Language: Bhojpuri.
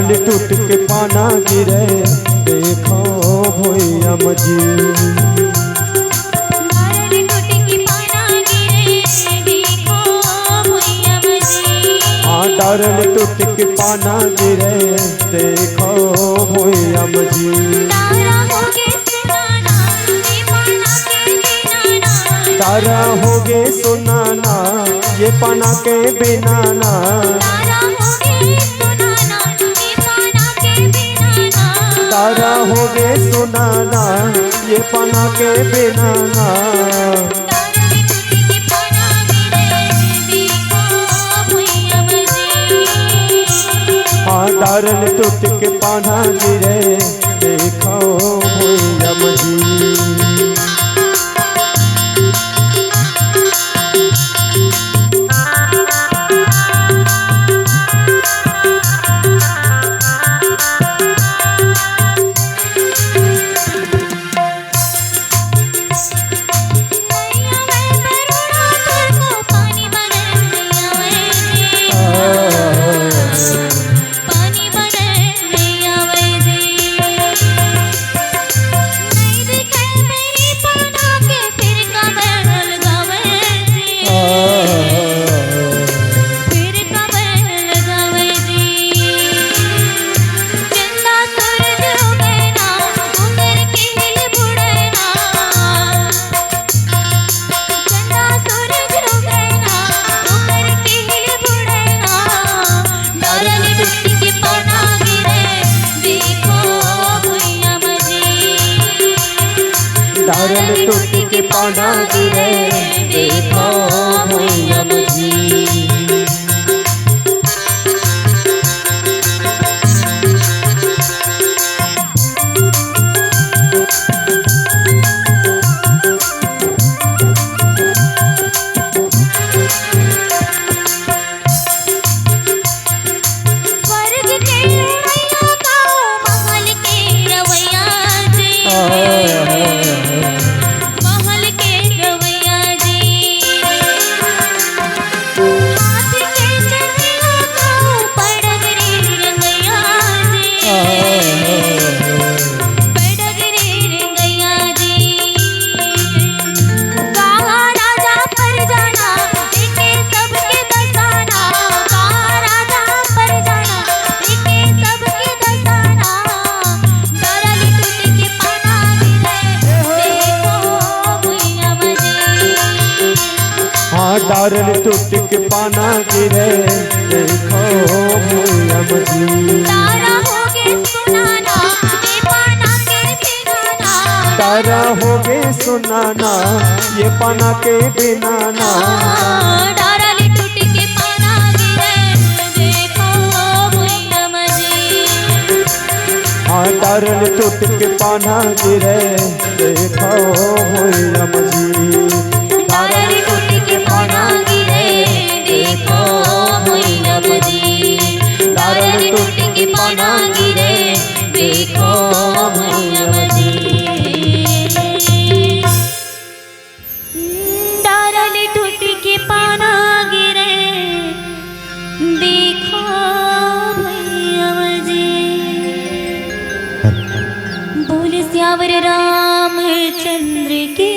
डारल टूट के पाना गिरे देखो भैया मजी। डारल टूट के पाना गिरे देखो भैया मजी। तारा हो गे सुनाना ये पाना के बिना ना। तारा हो गे सुनाना ये पाना के बिना ना। डारल टूट के पाना गिरे देखो भैया मजी। डारल टूट के पाना गिरे देखो भैया मजी। डारल टूट के पाना गिरे देखो भैया मजी। तारा हो गे सुनाना ये पाना के बिना ना। डारल टूट के पाना गिरे देखो भैया मजी। डारल टूट के पाना गिरे देखो भैया मजी। डारल टूट के पाना गिरे देखो भैया मजी। डारल टूट के पाना गिरे देखो भैया मजी। डारल टूट के पाना गिरे देखो भैया मजी। बोले श्यावर रामचंद्र की